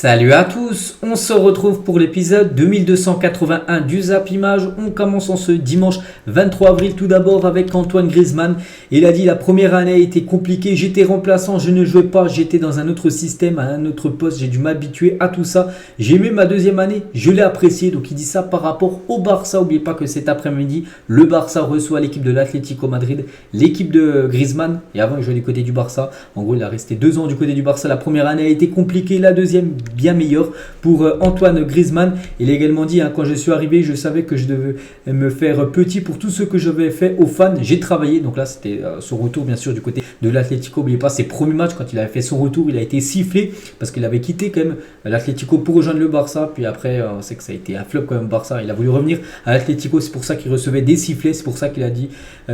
Salut à tous, on se retrouve pour l'épisode 2281 du Zap Image. On commence en ce dimanche 23 avril tout d'abord avec Antoine Griezmann. Il a dit la première année a été compliquée, j'étais remplaçant, je ne jouais pas, j'étais dans un autre système, à un autre poste, j'ai dû m'habituer à tout ça. J'ai aimé ma deuxième année, je l'ai apprécié. Donc il dit ça par rapport au Barça. N'oubliez pas que cet après-midi, le Barça reçoit l'équipe de l'Atlético Madrid, l'équipe de Griezmann. Et avant il jouait du côté du Barça, en gros il a resté 2 ans du côté du Barça. La première année a été compliquée, la deuxième bien meilleur pour Antoine Griezmann. Il a également dit quand je suis arrivé, je savais que je devais me faire petit pour tout ce que j'avais fait aux fans. J'ai travaillé. Donc là, c'était son retour, bien sûr, du côté de l'Atlético. N'oubliez pas ses premiers matchs, quand il avait fait son retour, il a été sifflé parce qu'il avait quitté quand même l'Atlético pour rejoindre le Barça. Puis après, on sait que ça a été un flop quand même, Barça. Il a voulu revenir à l'Atlético. C'est pour ça qu'il recevait des sifflets. C'est pour ça qu'il a dit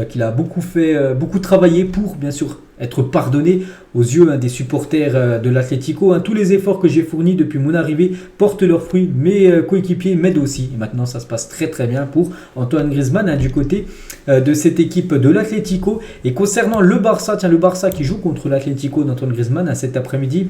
qu'il a beaucoup travaillé pour, bien sûr, être pardonné aux yeux des supporters de l'Atlético. Tous les efforts que j'ai fournis depuis mon arrivée portent leurs fruits. Mes coéquipiers m'aident aussi. Et maintenant, ça se passe très très bien pour Antoine Griezmann du côté de cette équipe de l'Atlético. Et concernant le Barça, le Barça qui joue contre l'Atlético d'Antoine Griezmann cet après-midi.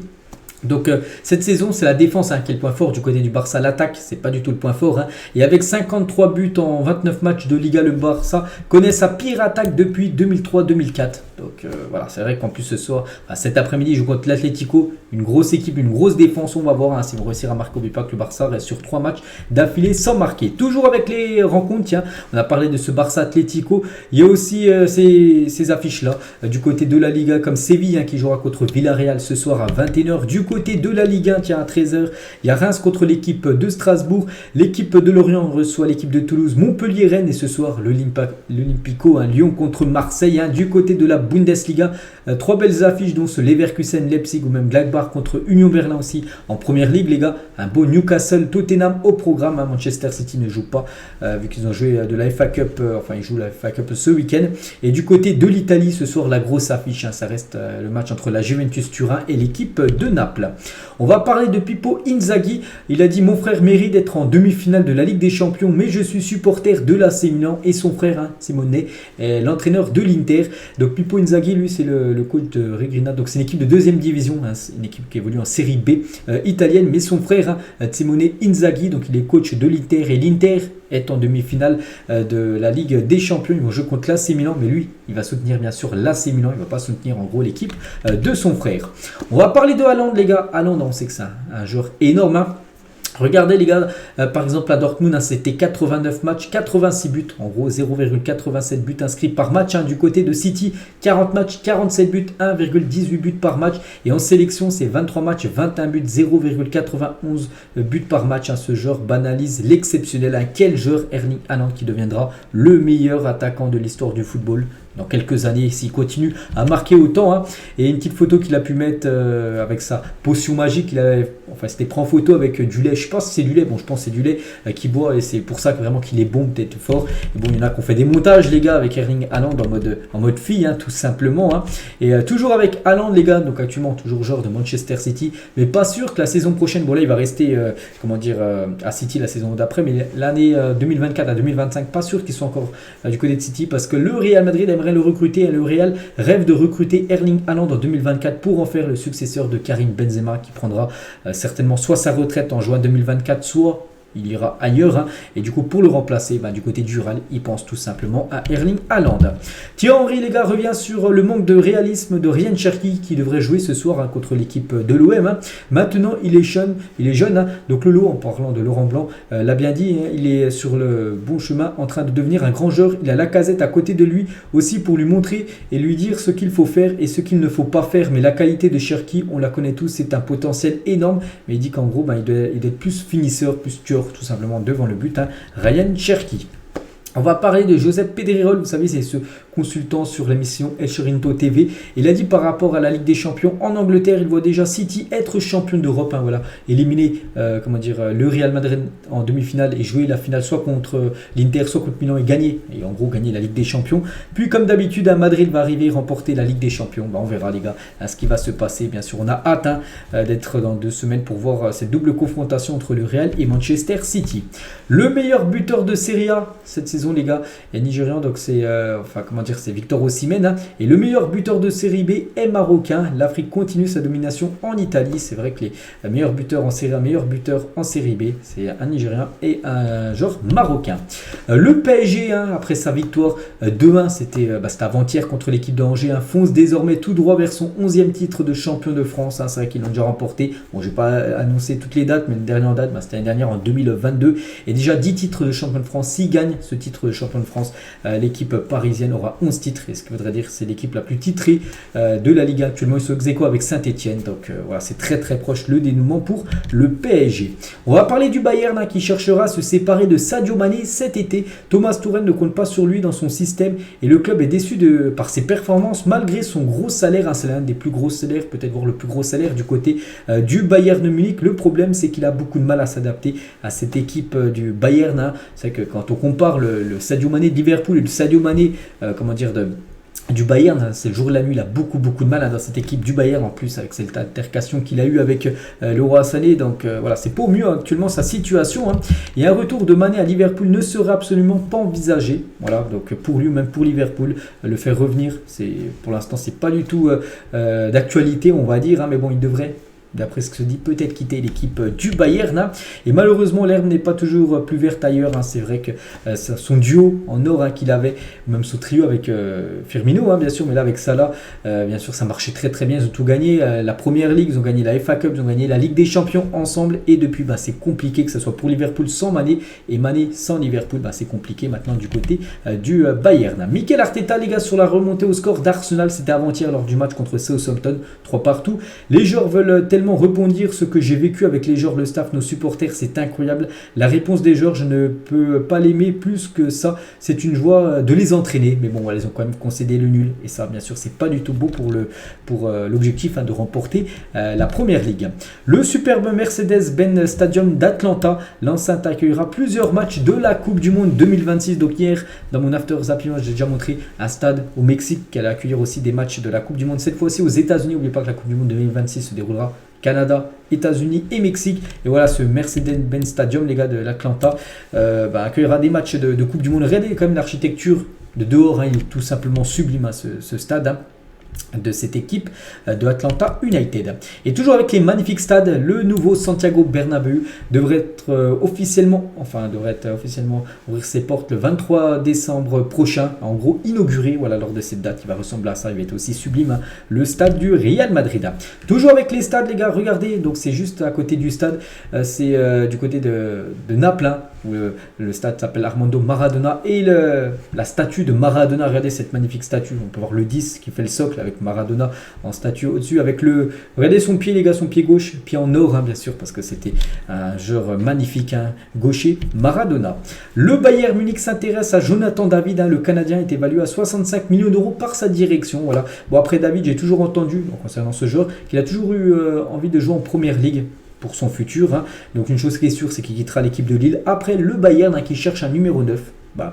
Donc cette saison, c'est la défense qui est le point fort du côté du Barça. L'attaque, c'est pas du tout le point fort. Et avec 53 buts en 29 matchs de Liga, le Barça connaît sa pire attaque depuis 2003-2004. Donc voilà, c'est vrai qu'en plus ce soir, cet après-midi, il joue contre l'Atlético. Une grosse équipe, une grosse défense. On va voir si vous réussir à marquer. N'oubliez pas que le Barça reste sur 3 matchs d'affilée sans marquer. Toujours avec les rencontres, on a parlé de ce Barça Atlético. Il y a aussi ces affiches-là du côté de la Liga, comme Séville qui jouera contre Villarreal ce soir à 21h. Du côté de la Ligue 1, à 13h, il y a Reims contre l'équipe de Strasbourg. L'équipe de Lorient reçoit l'équipe de Toulouse, Montpellier-Rennes. Et ce soir, l'Olympico, Lyon contre Marseille. Du côté de la Bundesliga, 3 belles affiches dont ce Leverkusen, Leipzig ou même Gladbach contre Union Berlin aussi en première ligue, les gars. Un beau Newcastle, Tottenham au programme. Manchester City ne joue pas vu qu'ils ont joué de la FA Cup. Ils jouent la FA Cup ce week-end. Et du côté de l'Italie, ce soir, la grosse affiche, ça reste le match entre la Juventus Turin et l'équipe de Naples. On va parler de Pippo Inzaghi. Il a dit: mon frère mérite d'être en demi-finale de la Ligue des Champions, mais je suis supporter de l'AC Milan. Et son frère, Simone, est l'entraîneur de l'Inter. Donc Pippo Inzaghi, lui, c'est le coach de Regrina. Donc c'est une équipe de deuxième division, c'est une équipe qui évolue en série B italienne. Mais son frère, Simone Inzaghi, donc il est coach de l'Inter. Et l'Inter est en demi-finale de la Ligue des Champions. Ils vont jouer contre l'AC Milan, mais lui, il va soutenir bien sûr l'AC Milan. Il ne va pas soutenir en gros l'équipe de son frère. On va parler de Haaland, les gars. Haaland, on sait que c'est un joueur énorme. Regardez les gars, par exemple à Dortmund, c'était 89 matchs, 86 buts, en gros 0,87 buts inscrits par match. Du côté de City, 40 matchs, 47 buts, 1,18 buts par match. Et en sélection, c'est 23 matchs, 21 buts, 0,91 buts par match. Ce joueur banalise l'exceptionnel. Quel joueur Erling Haaland qui deviendra le meilleur attaquant de l'histoire du football dans quelques années s'il continue à marquer autant. Et une petite photo qu'il a pu mettre avec sa potion magique. C'était pris en photo avec du lait. Je sais pas si c'est du lait. Bon, je pense que c'est du lait qu'il boit et c'est pour ça que vraiment qu'il est bon, peut-être fort. Et bon, il y en a qui ont fait des montages, les gars, avec Erling Haaland en mode fille, tout simplement. Et toujours avec Haaland, les gars. Donc actuellement, toujours joueur de Manchester City. Mais pas sûr que la saison prochaine, bon là, il va rester, à City la saison d'après. Mais l'année 2024 à 2025, pas sûr qu'ils soient encore du côté de City parce que le Real Madrid aimerait le recruter et le Real rêve de recruter Erling Haaland en 2024 pour en faire le successeur de Karim Benzema qui prendra certainement soit sa retraite en juin 2024, soit il ira ailleurs. Et du coup, pour le remplacer, du côté du Real, il pense tout simplement à Erling Haaland. Thierry Henry, les gars, revient sur le manque de réalisme de Ryan Cherki qui devrait jouer ce soir contre l'équipe de l'OM. Maintenant, il est jeune. Donc Lolo, en parlant de Laurent Blanc, l'a bien dit, il est sur le bon chemin en train de devenir un grand joueur. Il a Lacazette à côté de lui aussi pour lui montrer et lui dire ce qu'il faut faire et ce qu'il ne faut pas faire. Mais la qualité de Cherki, on la connaît tous, c'est un potentiel énorme. Mais il dit qu'en gros, il doit être plus finisseur, plus tueur, tout simplement devant le but. Ryan Cherki. On va parler de Josep Pedrerol, vous savez, c'est ce consultant sur l'émission El Chiringuito TV. Il a dit par rapport à la Ligue des Champions en Angleterre, il voit déjà City être champion d'Europe, éliminer le Real Madrid en demi-finale et jouer la finale soit contre l'Inter, soit contre Milan et gagner. Et en gros, gagner la Ligue des Champions. Puis comme d'habitude, Madrid va arriver remporter la Ligue des Champions. On verra les gars ce qui va se passer. Bien sûr, on a hâte d'être dans 2 semaines pour voir cette double confrontation entre le Real et Manchester City. Le meilleur buteur de Serie A cette saison, les gars, est nigérian, donc c'est dire, c'est Victor Osimhen, hein. Et le meilleur buteur de série B est marocain. L'Afrique continue sa domination en Italie. C'est vrai que les meilleurs buteurs en série A, meilleur buteur en série B, c'est un Nigérien et un joueur marocain. Le PSG, hein, après sa victoire 2-1, c'était avant-hier contre l'équipe d'Angers, hein, fonce désormais tout droit vers son 11e titre de champion de France. Hein. C'est vrai qu'ils l'ont déjà remporté. Bon, je n'ai pas annoncé toutes les dates, mais la dernière date, c'était l'année dernière en 2022. Et déjà 10 titres de champion de France. S'il gagne ce titre de champion de France, l'équipe parisienne aura 11 titres. Et ce qui voudrait dire que c'est l'équipe la plus titrée de la Ligue actuellement. Ils sont ex-aequo avec Saint-Etienne. Donc voilà, c'est très très proche le dénouement pour le PSG. On va parler du Bayern, hein, qui cherchera à se séparer de Sadio Mané cet été. Thomas Tuchel ne compte pas sur lui dans son système et le club est déçu par ses performances malgré son gros salaire. Hein, c'est l'un des plus gros salaires, peut-être voir le plus gros salaire du côté du Bayern de Munich. Le problème, c'est qu'il a beaucoup de mal à s'adapter à cette équipe du Bayern. Hein. C'est vrai que quand on compare le Sadio Mané de Liverpool et le Sadio Mané, du Bayern, hein, c'est le jour et la nuit, il a beaucoup de mal, hein, dans cette équipe du Bayern, en plus avec cette altercation qu'il a eu avec Leroy Sané. Donc voilà, c'est pas au mieux actuellement sa situation. Hein. Et un retour de Mané à Liverpool ne serait absolument pas envisagé. Voilà, donc pour lui, même pour Liverpool, le faire revenir, pour l'instant, c'est pas du tout d'actualité, on va dire. Hein, mais bon, il devrait, d'après ce que se dit, peut-être quitter l'équipe du Bayern. Hein. Et malheureusement, l'herbe n'est pas toujours plus verte ailleurs. Hein. C'est vrai que son duo en or, hein, qu'il avait, même son trio avec Firmino, hein, bien sûr, mais là avec Salah, bien sûr, ça marchait très très bien. Ils ont tout gagné. La Première Ligue, ils ont gagné la FA Cup, ils ont gagné la Ligue des Champions ensemble. Et depuis, c'est compliqué que ce soit pour Liverpool sans Mané et Mané sans Liverpool. C'est compliqué maintenant du côté du Bayern. Mikel Arteta, les gars, sur la remontée au score d'Arsenal, c'était avant-hier lors du match contre Southampton, 3 partout. Les joueurs veulent tellement rebondir. Ce que j'ai vécu avec les joueurs, le staff, nos supporters, c'est incroyable. La réponse des joueurs, je ne peux pas l'aimer plus que ça. C'est une joie de les entraîner. Mais bon, voilà, ils ont quand même concédé le nul. Et ça, bien sûr, c'est pas du tout beau pour l'objectif, hein, de remporter la Première Ligue. Le superbe Mercedes-Benz Stadium d'Atlanta, l'enceinte accueillera plusieurs matchs de la Coupe du Monde 2026. Donc hier, dans mon After Zapping, j'ai déjà montré un stade au Mexique qui allait accueillir aussi des matchs de la Coupe du Monde. Cette fois-ci aux États-Unis. N'oubliez pas que la Coupe du Monde 2026 se déroulera Canada, États-Unis et Mexique. Et voilà, ce Mercedes-Benz Stadium, les gars de l'Atlanta, accueillera des matchs de Coupe du Monde. Regardez quand même l'architecture de dehors, hein, il est tout simplement sublime, hein, ce stade. Hein, de cette équipe de Atlanta United. Et toujours avec les magnifiques stades, le nouveau Santiago Bernabéu devrait officiellement ouvrir ses portes le 23 décembre prochain, en gros inauguré, voilà, lors de cette date. Il va ressembler à ça, il va être aussi sublime, hein, le stade du Real Madrid. Toujours avec les stades, les gars, regardez, donc c'est juste à côté du stade, c'est du côté de Naples, hein, où le stade s'appelle Armando Maradona, et la statue de Maradona, regardez cette magnifique statue, on peut voir le 10 qui fait le socle avec Maradona en statue au-dessus, avec regardez son pied, les gars, son pied gauche, pied en or, hein, bien sûr, parce que c'était un joueur magnifique, hein, gaucher, Maradona. Le Bayern Munich s'intéresse à Jonathan David, hein, le Canadien est évalué à 65 millions d'euros par sa direction. Voilà. Bon, après David, j'ai toujours entendu, donc, concernant ce joueur, qu'il a toujours eu envie de jouer en Première Ligue pour son futur. Hein. Donc une chose qui est sûre, c'est qu'il quittera l'équipe de Lille. Après, le Bayern, hein, qui cherche un numéro 9.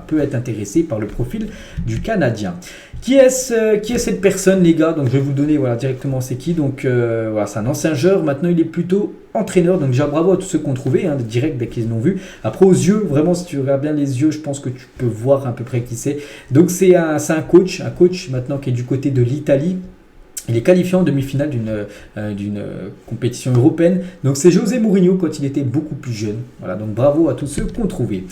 Peut être intéressé par le profil du Canadien. Qui est cette personne, les gars? Donc je vais vous donner, voilà, directement c'est qui. Donc voilà, c'est un ancien joueur, maintenant il est plutôt entraîneur. Donc déjà bravo à tous ceux qui ont trouvé, hein, direct dès qu'ils l'ont vu. Après aux yeux, vraiment, si tu regardes bien les yeux, je pense que tu peux voir à peu près qui c'est. Donc c'est un coach maintenant qui est du côté de l'Italie. Il est qualifié en demi-finale d'une compétition européenne. Donc c'est José Mourinho quand il était beaucoup plus jeune. Voilà, donc bravo à tous ceux qui ont trouvé.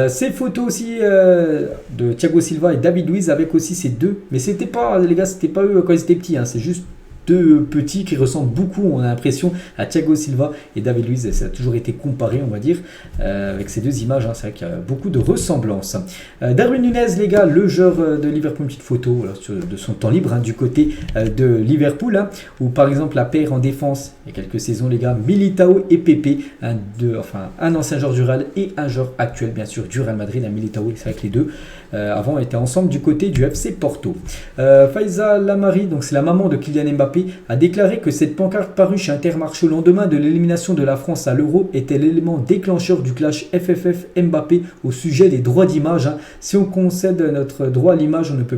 Ces photos aussi de Thiago Silva et David Luiz avec aussi ces deux. Mais c'était pas, les gars, c'était pas eux quand ils étaient petits. Hein, c'est juste deux petits qui ressemblent beaucoup, on a l'impression, à Thiago Silva et David Luiz. Ça a toujours été comparé, on va dire, avec ces deux images. Hein, c'est vrai qu'il y a beaucoup de ressemblances. Darwin Nunez, les gars, le joueur de Liverpool, une petite photo, voilà, de son temps libre, hein, du côté de Liverpool, hein, où par exemple la paire en défense, il y a quelques saisons, les gars, Militao et Pepe, un ancien joueur du Real et un joueur actuel, bien sûr, du Real Madrid, un Militao, c'est vrai que les deux avant étaient ensemble du côté du FC Porto. Faiza Lamari, donc c'est la maman de Kylian Mbappé, a déclaré que cette pancarte parue chez Intermarché au lendemain de l'élimination de la France à l'Euro était l'élément déclencheur du clash FFF Mbappé au sujet des droits d'image. Hein. Si on concède notre droit à l'image, on ne peut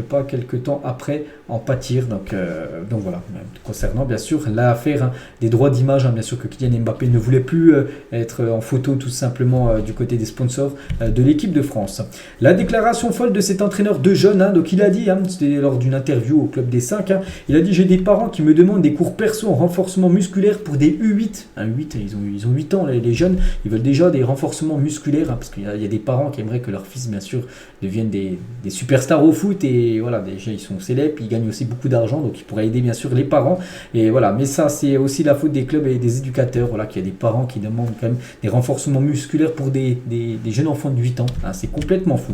pas quelque temps après en pâtir. Donc voilà, concernant bien sûr l'affaire, hein, des droits d'image, hein, bien sûr que Kylian Mbappé ne voulait plus être en photo tout simplement du côté des sponsors de l'équipe de France. défense. La déclaration folle de cet entraîneur de jeunes, donc il a dit, c'était lors d'une interview au Club des 5, il a dit: j'ai des parents qui me demandent des cours perso en renforcement musculaire pour des U8. U8, ils ont 8 ans, les jeunes, ils veulent déjà des renforcements musculaires, parce qu'il y a des parents qui aimeraient que leur fils, bien sûr, deviennent des superstars au foot, et voilà, déjà ils sont célèbres, ils gagnent aussi beaucoup d'argent, donc ils pourraient aider bien sûr les parents, et voilà, mais ça c'est aussi la faute des clubs et des éducateurs, voilà, qu'il y a des parents qui demandent quand même des renforcements musculaires pour des jeunes enfants de 8 ans, c'est complètement fou.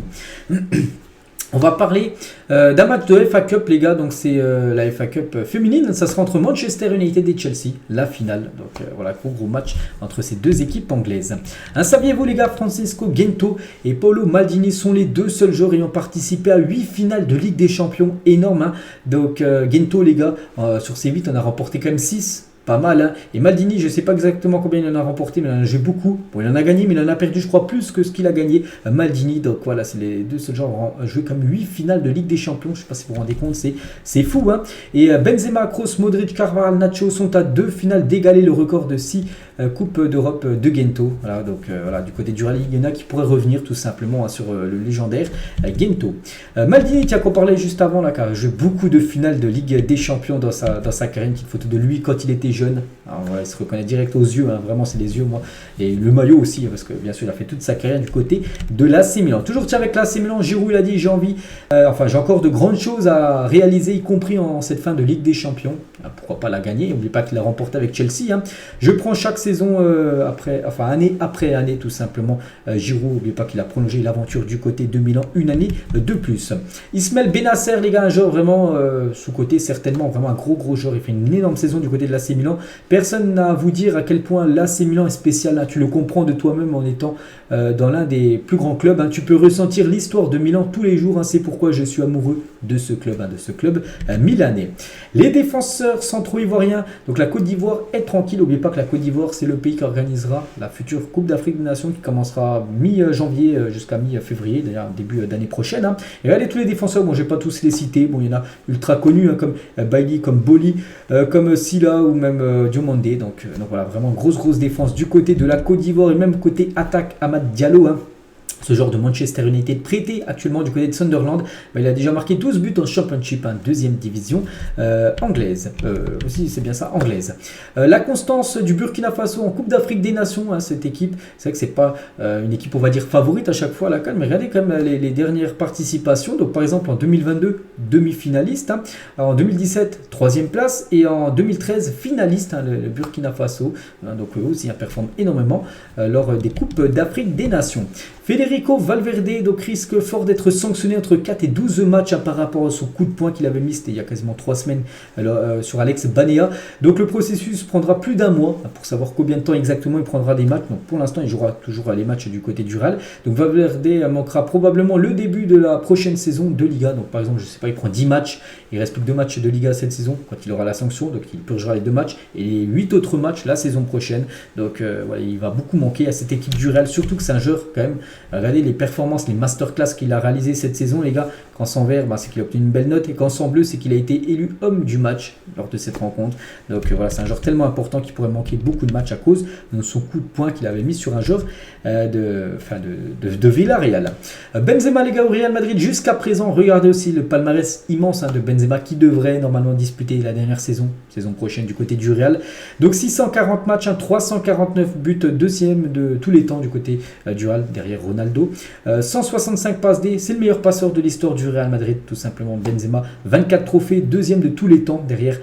On va parler d'un match de FA Cup, les gars. Donc c'est la FA Cup féminine. Ça sera entre Manchester United et Chelsea, la finale. Donc voilà, gros match entre ces deux équipes anglaises. Saviez-vous, les gars, Francisco Gento et Paolo Maldini sont les deux seuls joueurs ayant participé à 8 finales de Ligue des Champions. Énorme, Donc Gento, les gars, sur ces 8, on a remporté quand même 6. Pas mal, Et Maldini, je ne sais pas exactement combien il en a remporté, mais il en a joué beaucoup. Bon, il en a gagné, mais il en a perdu, je crois, plus que ce qu'il a gagné. Maldini, donc voilà, c'est les deux seuls joueurs à jouer comme 8 finales de Ligue des Champions. Je ne sais pas si vous vous rendez compte, c'est fou. Et Benzema, Kroos, Modric, Carvajal, Nacho sont à 2 finales d'égaler le record de 6 Coupes d'Europe de Gento. Voilà, donc voilà, du côté du Real, il y en a qui pourraient revenir tout simplement sur le légendaire Gento. Maldini, tiens, qu'on parlait juste avant, là, car il a joué beaucoup de finales de Ligue des Champions dans sa carrière. Une petite photo de lui quand il était jeune. Alors, voilà, il se reconnaît direct aux yeux, vraiment c'est les yeux, moi, et le maillot aussi, parce que bien sûr il a fait toute sa carrière du côté de l'AC Milan. Toujours avec l'AC Milan, Giroud, il a dit: j'ai envie, j'ai encore de grandes choses à réaliser, y compris en cette fin de Ligue des Champions. Pourquoi pas la gagner? N'oubliez pas qu'il l'a remporté avec Chelsea. Je prends chaque saison année après année, tout simplement. Giroud, n'oubliez pas qu'il a prolongé l'aventure du côté de Milan une année de plus. Ismaël Bennacer, les gars, un joueur vraiment sous-côté, certainement vraiment un gros joueur. Il fait une énorme saison du côté de l'AC Milan. Personne n'a à vous dire à quel point l'AC Milan est spécial. Tu le comprends de toi-même en étant dans l'un des plus grands clubs. Tu peux ressentir l'histoire de Milan tous les jours. C'est pourquoi je suis amoureux de ce club, milanais. Les défenseurs centraux ivoiriens. Donc la Côte d'Ivoire est tranquille. N'oubliez pas que la Côte d'Ivoire, c'est le pays qui organisera la future Coupe d'Afrique des Nations qui commencera mi-janvier jusqu'à mi-février, d'ailleurs début d'année prochaine. Et regardez tous les défenseurs. Bon, je ne vais pas tous les citer. Bon, il y en a ultra connus comme Bailly, comme Boli, comme Silla ou même Diomandé. Donc voilà, vraiment grosse défense du côté de la Côte d'Ivoire et même côté attaque Amad Diallo. Ce genre de Manchester United prêté actuellement du côté de Sunderland, il a déjà marqué 12 buts en Championship, deuxième division anglaise. Aussi, c'est bien ça, anglaise. La constance du Burkina Faso en Coupe d'Afrique des Nations, cette équipe, c'est vrai que c'est pas une équipe, on va dire, favorite à chaque fois à la CAN, mais regardez quand même les dernières participations. Donc par exemple en 2022, demi-finaliste, en 2017, troisième place, et en 2013, finaliste, le Burkina Faso. Donc eux aussi performe énormément lors des Coupes d'Afrique des Nations. Federico Valverde donc risque fort d'être sanctionné entre 4 et 12 matchs par rapport à son coup de poing qu'il avait mis, c'était il y a quasiment 3 semaines sur Alex Banea. Donc le processus prendra plus d'un mois pour savoir combien de temps exactement il prendra des matchs. Donc pour l'instant il jouera toujours les matchs du côté du Real. Donc Valverde manquera probablement le début de la prochaine saison de Liga. Donc par exemple, je sais pas, il prend 10 matchs, il reste plus que 2 matchs de Liga cette saison quand il aura la sanction, donc il purgera les 2 matchs et les 8 autres matchs la saison prochaine. Donc voilà, il va beaucoup manquer à cette équipe du Real, surtout que c'est un joueur quand même. Regardez les performances, les masterclass qu'il a réalisées cette saison, les gars. Quand sans vert, c'est qu'il a obtenu une belle note, et quand sans bleu, c'est qu'il a été élu homme du match lors de cette rencontre. Donc voilà, c'est un joueur tellement important qu'il pourrait manquer beaucoup de matchs à cause de son coup de poing qu'il avait mis sur un joueur de Villarreal. Benzema, les gars, au Real Madrid jusqu'à présent. Regardez aussi le palmarès immense de Benzema qui devrait normalement disputer la dernière saison prochaine du côté du Real. Donc 640 matchs, 349 buts, deuxième de tous les temps du côté du Real, derrière Ronaldo. 165 passes D, c'est le meilleur passeur de l'histoire du Real Madrid, tout simplement Benzema. 24 trophées, deuxième de tous les temps, derrière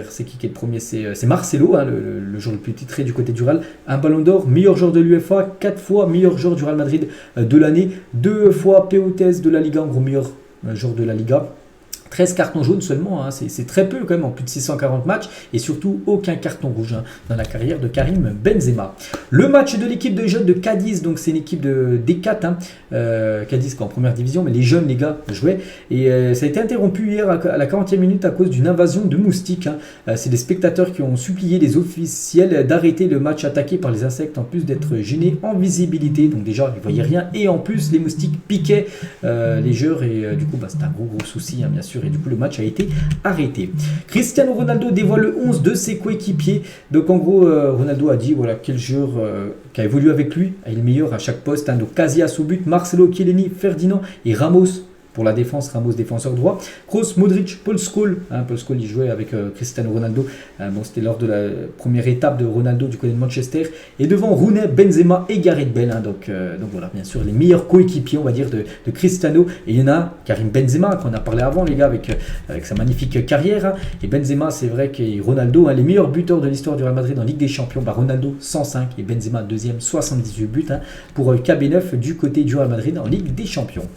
c'est qui est le premier, c'est Marcelo, le joueur le plus titré du côté du Real. Un ballon d'or, meilleur joueur de l'UEFA, 4 fois meilleur joueur du Real Madrid de l'année, 2 fois POTS de la Liga, en gros meilleur joueur de la Liga. 13 cartons jaunes seulement, c'est très peu quand même en plus de 640 matchs, et surtout aucun carton rouge dans la carrière de Karim Benzema. Le match de l'équipe de jeunes de Cadiz, donc c'est une équipe de D4, Cadiz qui est en première division, mais les jeunes, les gars, jouaient, et ça a été interrompu hier à la 40e minute à cause d'une invasion de moustiques. C'est des spectateurs qui ont supplié les officiels d'arrêter le match attaqué par les insectes, en plus d'être gênés en visibilité, donc déjà ils ne voyaient rien, et en plus les moustiques piquaient les joueurs, et du coup c'est un gros souci, bien sûr, et du coup le match a été arrêté. Cristiano Ronaldo dévoile le 11 de ses coéquipiers. Donc en gros, Ronaldo a dit voilà quel joueur qui a évolué avec lui est le meilleur à chaque poste. Donc Casillas au but, Marcelo, Chiellini, Ferdinand et Ramos. Pour la défense, Ramos défenseur droit. Kroos, Modric, Paul Scholes. Paul Scholes, il jouait avec Cristiano Ronaldo. Bon, c'était lors de la première étape de Ronaldo du côté de Manchester. Et devant Rooney, Benzema et Gareth Bale. Donc voilà, bien sûr, les meilleurs coéquipiers, on va dire, de Cristiano. Et il y en a Karim Benzema, qu'on a parlé avant, les gars, avec sa magnifique carrière. Et Benzema, c'est vrai que Ronaldo, les meilleurs buteurs de l'histoire du Real Madrid en Ligue des Champions. Ronaldo, 105. Et Benzema, deuxième, 78 buts pour KB9 du côté du Real Madrid en Ligue des Champions.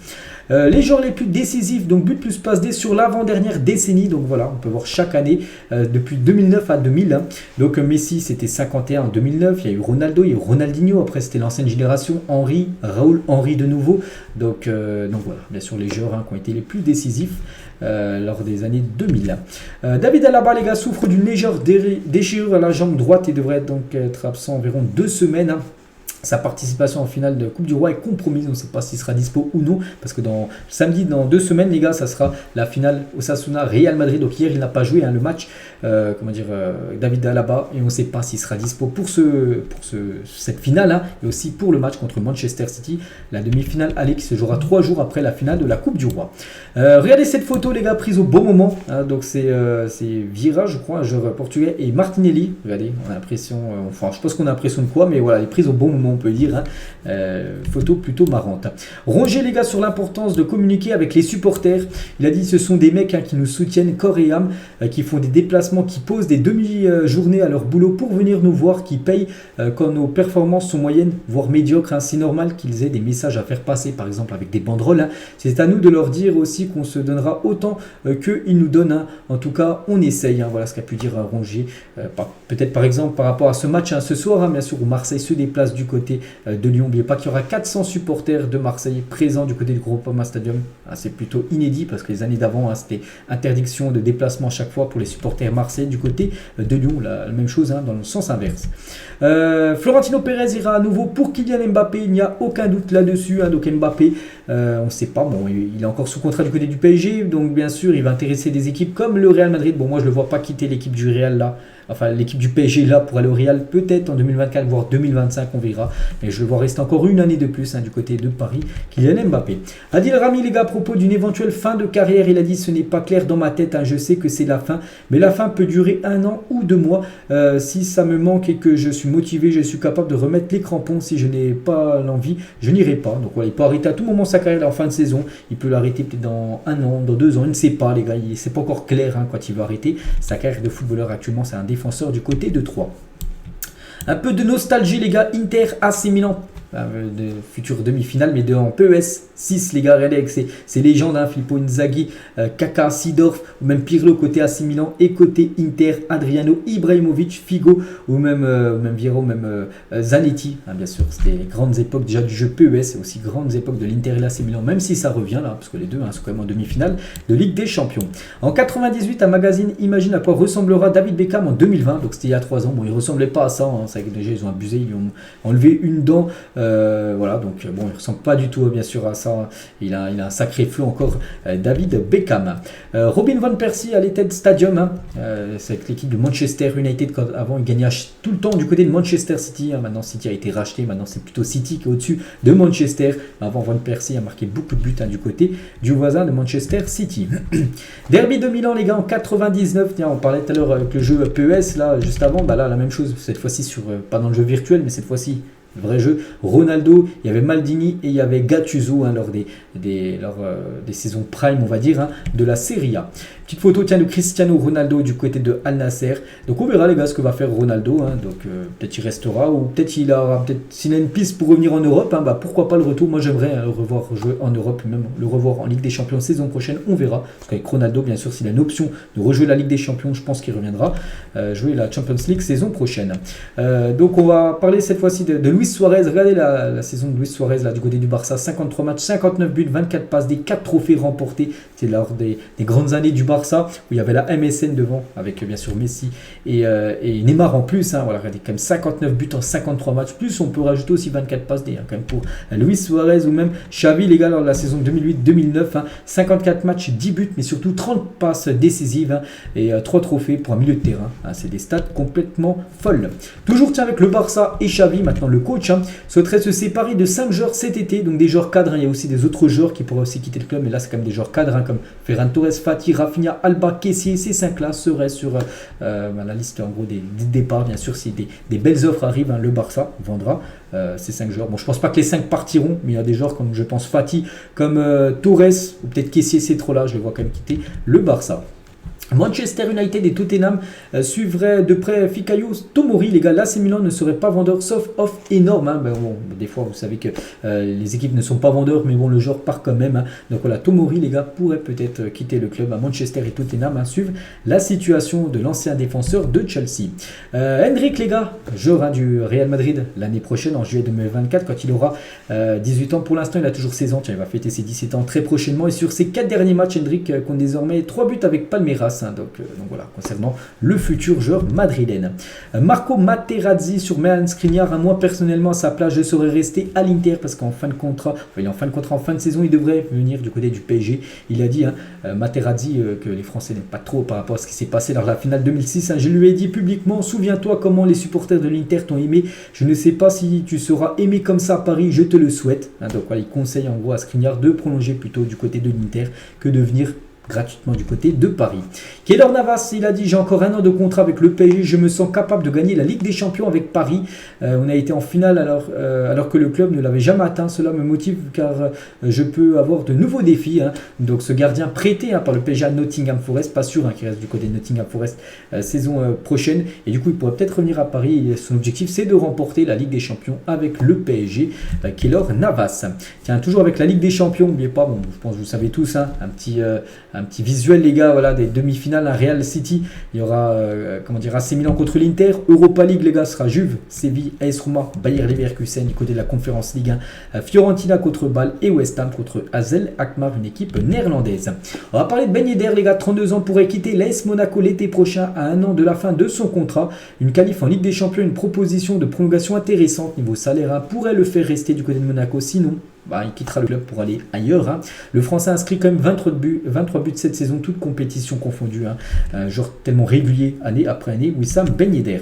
Les joueurs les plus décisifs, donc but plus passe D sur l'avant-dernière décennie, donc voilà, on peut voir chaque année depuis 2009 à 2000. Donc Messi c'était 51 en 2009, il y a eu Ronaldo, il y a eu Ronaldinho, après c'était l'ancienne génération, Henry, Raoul, Henry de nouveau. Donc voilà, bien sûr les joueurs qui ont été les plus décisifs lors des années 2000. David Alaba, les gars, souffre d'une légère déchirure à la jambe droite et devrait donc être absent environ 2 semaines. Sa participation en finale de Coupe du Roi est compromise, on ne sait pas s'il sera dispo ou non, parce que samedi, dans 2 semaines, les gars, ça sera la finale Osasuna Real Madrid. Donc hier, il n'a pas joué le match, David Alaba, et on ne sait pas s'il sera dispo pour cette finale, et aussi pour le match contre Manchester City, la demi-finale aller qui se jouera 3 jours après la finale de la Coupe du Roi. Regardez cette photo, les gars, prise au bon moment. Donc c'est Vieira, je crois, un joueur portugais, et Martinelli. Regardez, on a l'impression, je pense qu'on a l'impression de quoi, mais voilà, les prises au bon moment, on peut dire. Photo plutôt marrante. Roger, les gars, sur l'importance de communiquer avec les supporters. Il a dit ce sont des mecs qui nous soutiennent corps et âme, qui font des déplacements, qui posent des demi-journées à leur boulot pour venir nous voir, qui payent quand nos performances sont moyennes, voire médiocres. C'est normal qu'ils aient des messages à faire passer, par exemple avec des banderoles. C'est à nous de leur dire aussi qu'on se donnera autant qu'ils nous donnent. En tout cas, on essaye. Voilà ce qu'a pu dire Rongier. Peut-être par exemple par rapport à ce match ce soir, bien sûr, où Marseille se déplace du côté de Lyon. N'oubliez pas qu'il y aura 400 supporters de Marseille présents du côté du Groupama Stadium. C'est plutôt inédit parce que les années d'avant, c'était interdiction de déplacement à chaque fois pour les supporters marseillais du côté de Lyon. La même chose dans le sens inverse. Florentino Pérez ira à nouveau pour Kylian Mbappé. Il n'y a aucun doute là-dessus. Donc Mbappé, on ne sait pas. Bon, il est encore sous contrat du côté du PSG. Donc bien sûr, il va intéresser des équipes comme le Real Madrid. Bon, moi, je ne le vois pas quitter l'équipe du Real là. Enfin, l'équipe du PSG là pour aller au Real, peut-être en 2024, voire 2025, on verra. Mais je le vois rester encore une année de plus du côté de Paris, Kylian Mbappé. Adil Rami, les gars, à propos d'une éventuelle fin de carrière, il a dit ce n'est pas clair dans ma tête, je sais que c'est la fin, mais la fin peut durer 1 an ou 2 mois. Si ça me manque et que je suis motivé, je suis capable de remettre les crampons. Si je n'ai pas l'envie, je n'irai pas. Donc voilà, il peut arrêter à tout moment sa carrière en fin de saison. Il peut l'arrêter peut-être dans 1 an, dans 2 ans, il ne sait pas, les gars. C'est pas encore clair quand il va arrêter. Sa carrière de footballeur actuellement, c'est un défenseur du côté de Troyes. Un peu de nostalgie, les gars. Inter AC Milan, de future demi-finale, mais en PES 6, les gars. Regardez avec ces légendes, Filippo Inzaghi, Kaka, Seedorf, ou même Pirlo côté AC Milan, et côté Inter, Adriano, Ibrahimovic, Figo, ou même Vieira, ou même Zanetti. Bien sûr, c'était les grandes époques déjà du jeu PES, et aussi grandes époques de l'Inter et l'AC Milan, même si ça revient là, parce que les deux sont quand même en demi-finale de Ligue des Champions. En 98, un magazine imagine à quoi ressemblera David Beckham en 2020, donc c'était il y a 3 ans. Bon, il ne ressemblait pas à ça, c'est que déjà ils ont abusé, ils lui ont enlevé une dent. Voilà, donc bon, il ne ressemble pas du tout bien sûr à ça. Il a un sacré feu encore, David Beckham. Robin Van Persie à l'Etihad Stadium, c'est avec l'équipe de Manchester United. Quand avant il gagnait tout le temps du côté de Manchester City. Maintenant City a été racheté, maintenant c'est plutôt City qui est au-dessus de Manchester. Avant, Van Persie a marqué beaucoup de buts du côté du voisin de Manchester City. Derby de Milan, les gars, en 99. Tiens, on parlait tout à l'heure avec le jeu PES là juste avant. Là la même chose, cette fois-ci pas dans le jeu virtuel, mais cette fois-ci vrai jeu. Ronaldo, il y avait Maldini et il y avait Gattuso lors des saisons prime, on va dire, de la Serie A. Petite photo de Cristiano Ronaldo du côté de Al Nasser. Donc on verra, les gars, ce que va faire Ronaldo. Donc peut-être il restera, ou peut-être s'il a une piste pour revenir en Europe, pourquoi pas le retour. Moi j'aimerais le revoir jouer en Europe, même le revoir en Ligue des Champions saison prochaine, on verra. Parce qu'avec Ronaldo, bien sûr, s'il a une option de rejouer la Ligue des Champions, je pense qu'il reviendra jouer la Champions League saison prochaine. Donc on va parler cette fois-ci de Luis Suarez, regardez la saison de Luis Suarez là, du côté du Barça, 53 matchs, 59 buts, 24 passes, des 4 trophées remportés. C'est lors des grandes années du Barça où il y avait la MSN devant avec bien sûr Messi et Neymar en plus. Voilà, regardez quand même 59 buts en 53 matchs. Plus on peut rajouter aussi 24 passes D quand même pour Luis Suarez ou même Xavi les gars lors de la saison 2008-2009. 54 matchs, 10 buts, mais surtout 30 passes décisives et 3 trophées pour un milieu de terrain. C'est des stats complètement folles. Toujours tiens avec le Barça et Xavi, maintenant le coach, souhaiterait se séparer de 5 joueurs cet été, donc des joueurs cadres. Il y a aussi des autres joueurs qui pourraient aussi quitter le club, mais là c'est quand même des joueurs cadres comme Ferran Torres, Fati, Rafinha, Alba, Kessié. Ces 5-là seraient sur la liste en gros des départs. Bien sûr, si des belles offres arrivent, le Barça vendra ces 5 joueurs. Bon, je pense pas que les 5 partiront, mais il y a des joueurs comme je pense Fati, comme Torres, ou peut-être Kessié, c'est trop là, je les vois quand même quitter le Barça. Manchester United et Tottenham suivraient de près Fikayo Tomori. Les gars, l'AC Milan ne serait pas vendeur sauf offre énorme. Bon, des fois, vous savez que les équipes ne sont pas vendeurs, mais bon, le joueur part quand même. Donc voilà, Tomori, les gars, pourrait peut-être quitter le club. Manchester et Tottenham suivent la situation de l'ancien défenseur de Chelsea. Hendrik, les gars, joueur du Real Madrid l'année prochaine, en juillet 2024, quand il aura 18 ans. Pour l'instant, il a toujours 16 ans. Tiens, il va fêter ses 17 ans très prochainement. Et sur ses 4 derniers matchs, Hendrik compte désormais 3 buts avec Palmeiras. Donc voilà, concernant le futur joueur madrilène. Marco Materazzi sur Merlin Skriniar. Moi personnellement à sa place je serais resté à l'Inter parce qu'en fin de contrat, il est en fin de contrat, en fin de saison, il devrait venir du côté du PSG. Il a dit Materazzi que les Français n'aiment pas trop par rapport à ce qui s'est passé lors de la finale 2006. Je lui ai dit publiquement, souviens-toi comment les supporters de l'Inter t'ont aimé. Je ne sais pas si tu seras aimé comme ça à Paris, je te le souhaite. Donc voilà, il conseille en gros à Skriniar de prolonger plutôt du côté de l'Inter que de venir gratuitement du côté de Paris. Keylor Navas, il a dit j'ai encore 1 an de contrat avec le PSG, je me sens capable de gagner la Ligue des Champions avec Paris. On a été en finale alors que le club ne l'avait jamais atteint. Cela me motive car je peux avoir de nouveaux défis. Donc ce gardien prêté par le PSG à Nottingham Forest, pas sûr qu'il reste du côté de Nottingham Forest saison prochaine, et du coup il pourrait peut-être revenir à Paris. Et son objectif c'est de remporter la Ligue des Champions avec le PSG. Keylor Navas. Tiens, toujours avec la Ligue des Champions, n'oubliez pas, bon, je pense que vous savez tous, un petit visuel les gars, voilà, des demi-finales à Real City. Il y aura AC Milan contre l'Inter. Europa League les gars sera Juve, Séville, AS Roma, Bayer Leverkusen du côté de la Conférence Ligue 1, Fiorentina contre Bâle et West Ham contre AZ Alkmaar, une équipe néerlandaise. On va parler de Ben Yedder les gars, 32 ans, pourrait quitter l'AS Monaco l'été prochain à 1 an de la fin de son contrat. Une qualif en Ligue des Champions, une proposition de prolongation intéressante niveau salaire pourrait le faire rester du côté de Monaco, sinon il quittera le club pour aller ailleurs. Le Français a inscrit quand même 23 buts cette saison, toutes compétitions confondues. Genre tellement régulier année après année, Wissam Ben Yedder.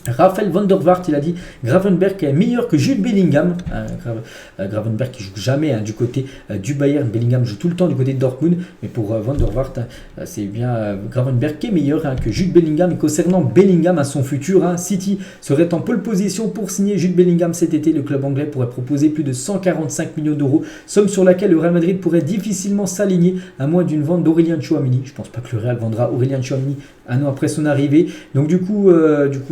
Raphaël van der Vaart, il a dit Gravenberch est meilleur que Jude Bellingham. Gravenberch qui joue jamais du côté du Bayern. Bellingham joue tout le temps du côté de Dortmund. Mais pour van der Vaart, c'est bien Gravenberch qui est meilleur que Jude Bellingham. Et concernant Bellingham à son futur, City serait en pole position pour signer Jude Bellingham cet été. Le club anglais pourrait proposer plus de 145 millions d'euros, somme sur laquelle le Real Madrid pourrait difficilement s'aligner à moins d'une vente d'Aurélien Tchouaméni. Je ne pense pas que le Real vendra Aurélien Tchouaméni 1 an après son arrivée. Donc du coup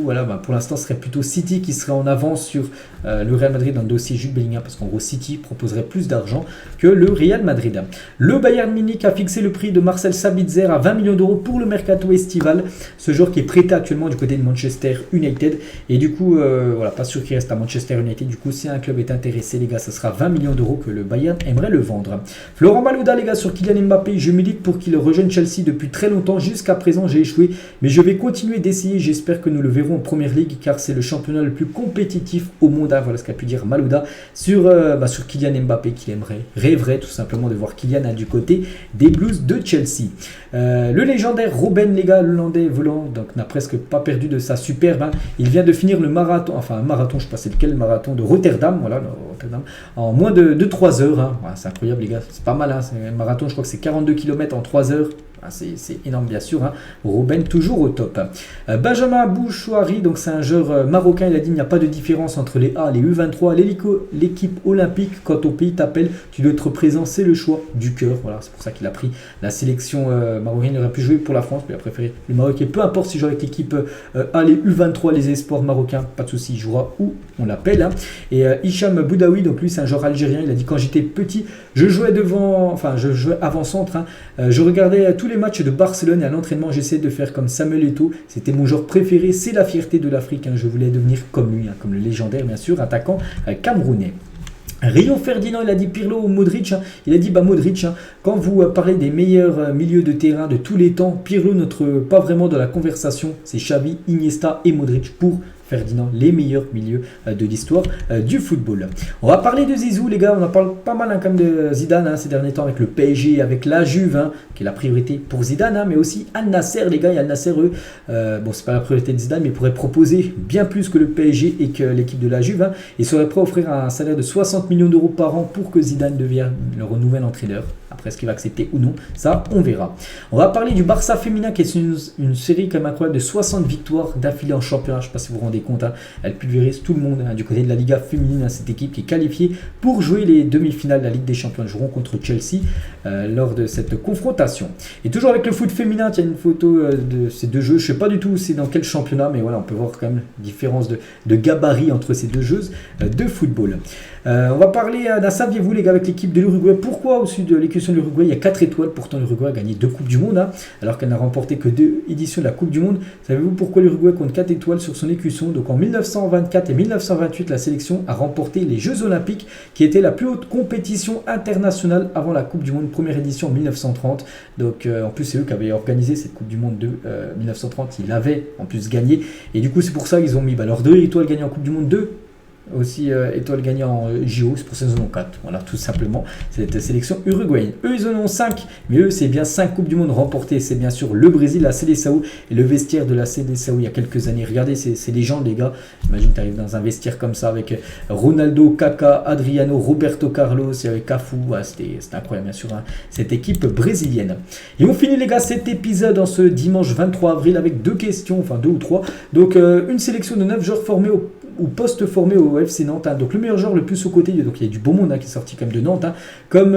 voilà, pour l'instant, ce serait plutôt City qui serait en avance sur le Real Madrid dans le dossier Jude Bellingham, parce qu'en gros, City proposerait plus d'argent que le Real Madrid. Le Bayern Munich a fixé le prix de Marcel Sabitzer à 20 millions d'euros pour le mercato estival. Ce joueur qui est prêté actuellement du côté de Manchester United. Et du coup, voilà, pas sûr qu'il reste à Manchester United. Du coup, si un club est intéressé, les gars, ce sera 20 millions d'euros que le Bayern aimerait le vendre. Florent Malouda, les gars, sur Kylian Mbappé, je milite pour qu'il rejoigne Chelsea depuis très longtemps. Jusqu'à présent, j'ai échoué, mais je vais continuer d'essayer. J'espère que nous le verrons en Première Ligue, car c'est le championnat le plus compétitif au monde. Voilà ce qu'a pu dire Malouda sur Kylian Mbappé, qu'il rêverait tout simplement de voir Kylian du côté des Blues de Chelsea. Le légendaire Robben, les gars, le Hollandais volant, donc n'a presque pas perdu de sa superbe. Il vient de finir le marathon, un marathon, je ne sais pas c'est lequel, marathon de Rotterdam, voilà, Rotterdam, en moins de 3 heures. Voilà, c'est incroyable les gars, c'est pas mal, c'est un marathon, je crois que c'est 42 km en 3 heures. C'est énorme bien sûr. Robben toujours au top. Benjamin Bouchouari, donc c'est un joueur marocain, il a dit il n'y a pas de différence entre les A, les U23, l'équipe olympique. Quand ton pays t'appelle, tu dois être présent, c'est le choix du cœur. Voilà, c'est pour ça qu'il a pris la sélection marocaine. Il aurait pu jouer pour la France, mais il a préféré le Maroc. Et peu importe s'il joue avec l'équipe A, les U23, les espoirs marocains, pas de souci, il jouera où on l'appelle. Et Hicham Boudaoui, donc lui c'est un joueur algérien, il a dit quand j'étais petit, je jouais avant-centre, je regardais tous les les matchs de Barcelone et à l'entraînement, j'essaie de faire comme Samuel Eto'o. C'était mon joueur préféré, c'est la fierté de l'Afrique. Je voulais devenir comme lui, comme le légendaire, bien sûr, attaquant camerounais. Rio Ferdinand, il a dit Pirlo ou Modric. Il a dit Modric. Quand vous parlez des meilleurs milieux de terrain de tous les temps, Pirlo n'entre pas vraiment dans la conversation. C'est Xavi, Iniesta et Modric pour Ferdinand, les meilleurs milieux de l'histoire du football. On va parler de Zizou, les gars. On en parle pas mal comme de Zidane ces derniers temps avec le PSG, avec la Juve, qui est la priorité pour Zidane, mais aussi Al Nasser, les gars. Et Al Nasser, eux, bon, c'est pas la priorité de Zidane, mais ils pourraient proposer bien plus que le PSG et que l'équipe de la Juve. Ils seraient prêts à offrir un salaire de 60 millions d'euros par an pour que Zidane devienne leur nouvel entraîneur. Après, est-ce qu'il va accepter ou non, ça, on verra. On va parler du Barça féminin, qui est une série quand même incroyable de 60 victoires d'affilée en championnat. Je ne sais pas si vous vous rendez compte, elle pulvérise tout le monde du côté de la Liga féminine. Cette équipe qui est qualifiée pour jouer les demi-finales de la Ligue des Champions. Elles joueront contre Chelsea lors de cette confrontation. Et toujours avec le foot féminin, il y a une photo de ces deux jeux. Je ne sais pas du tout c'est dans quel championnat, mais voilà, on peut voir quand même la différence de gabarit entre ces deux jeux de football. On va parler d'un saviez-vous, les gars, avec l'équipe de l'Uruguay. Pourquoi au sud de l'équipe de l'Uruguay, il y a 4 étoiles? Pourtant, l'Uruguay a gagné 2 Coupes du Monde, alors qu'elle n'a remporté que 2 éditions de la Coupe du Monde. Savez-vous pourquoi l'Uruguay compte 4 étoiles sur son écusson? Donc en 1924 et 1928, la sélection a remporté les Jeux Olympiques, qui était la plus haute compétition internationale avant la Coupe du Monde, première édition en 1930. Donc en plus, c'est eux qui avaient organisé cette Coupe du Monde de 1930. Ils l'avaient en plus gagné. Et du coup, c'est pour ça qu'ils ont mis leurs 2 étoiles gagnées en Coupe du Monde, 2 aussi étoiles gagnées en JO, c'est pour ça qu'ils en ont 4. Voilà, tout simplement, cette sélection uruguayenne. Eux, ils en ont 5, mais eux, c'est bien 5 Coupes du Monde remportées. C'est bien sûr le Brésil, la Seleção et le vestiaire de la Seleção il y a quelques années. Regardez ces légendes, les gars. Imagine que tu arrives dans un vestiaire comme ça avec Ronaldo, Kaká, Adriano, Roberto Carlos et avec Cafu. Ouais, c'était incroyable, bien sûr, cette équipe brésilienne. Et on finit, les gars, cet épisode en ce dimanche 23 avril avec 2 questions, enfin 2 ou 3. Donc, une sélection de 9 joueurs formés ou post-formés au FC Nantes. Donc le meilleur joueur le plus au côté, donc il y a du beau monde qui est sorti comme de Nantes, comme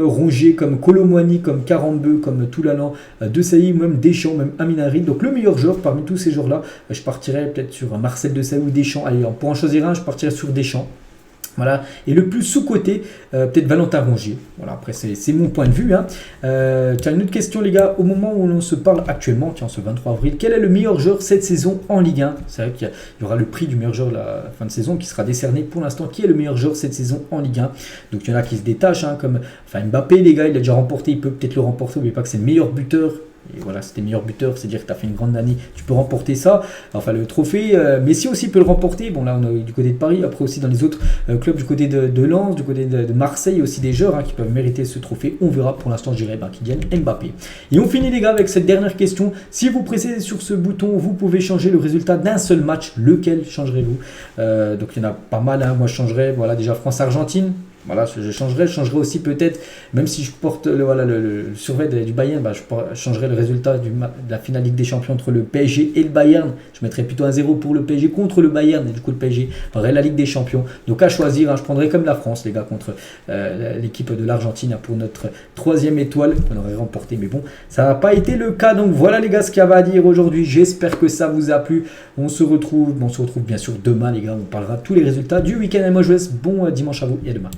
Rongier, comme Colomboigny, comme Carambeu, comme Toulalan, De Sailly, même Deschamps, même Aminari. Donc le meilleur joueur parmi tous ces joueurs-là, je partirais peut-être sur Marcel De Sailly ou Deschamps. Allez, pour en choisir un, je partirais sur Deschamps. Voilà. Et le plus sous-côté, peut-être Valentin Rongier. Voilà, après, c'est mon point de vue. Tiens, une autre question, les gars. Au moment où l'on se parle actuellement, tiens, ce 23 avril, quel est le meilleur joueur cette saison en Ligue 1? C'est vrai qu'il y aura le prix du meilleur joueur la fin de saison qui sera décerné pour l'instant. Qui est le meilleur joueur cette saison en Ligue 1? Donc, il y en a qui se détachent, comme Mbappé, les gars, il a déjà remporté. Il peut peut-être le remporter. N'oubliez pas que c'est le meilleur buteur. Et voilà, c'était meilleur buteur, c'est-à-dire que tu as fait une grande année, tu peux remporter ça, enfin le trophée. Messi aussi peut le remporter. Bon, là on est du côté de Paris, après aussi dans les autres clubs, du côté de Lens, du côté de Marseille, aussi des joueurs qui peuvent mériter ce trophée. On verra. Pour l'instant, je dirais Kylian Mbappé. Et on finit, les gars, avec cette dernière question. Si vous pressez sur ce bouton, vous pouvez changer le résultat d'un seul match. Lequel changerez-vous? Donc il y en a pas mal. Moi, je changerais, voilà, déjà France-Argentine. Voilà, je changerai aussi peut-être, même si je porte le survêt du Bayern, je changerai le résultat de la finale Ligue des Champions entre le PSG et le Bayern. Je mettrai plutôt un 0 pour le PSG contre le Bayern, et du coup le PSG ferait la Ligue des Champions. Donc à choisir, je prendrai comme la France, les gars, contre l'équipe de l'Argentine pour notre 3e étoile qu'on aurait remporté. Mais bon, ça n'a pas été le cas. Donc voilà, les gars, ce qu'il y avait à dire aujourd'hui. J'espère que ça vous a plu. On se retrouve bien sûr demain, les gars. On parlera de tous les résultats du week-end. Et moi, je vous laisse bon dimanche à vous et à demain.